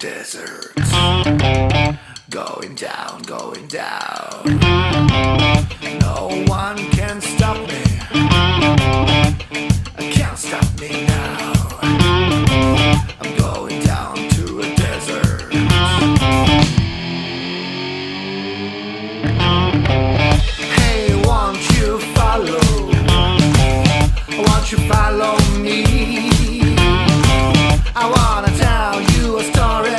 desert. Going down, going down. No one can stop me. Can't stop me now. I'm going down to a desert. Hey, won't you follow? Won't you follow me? I wanna tell you a story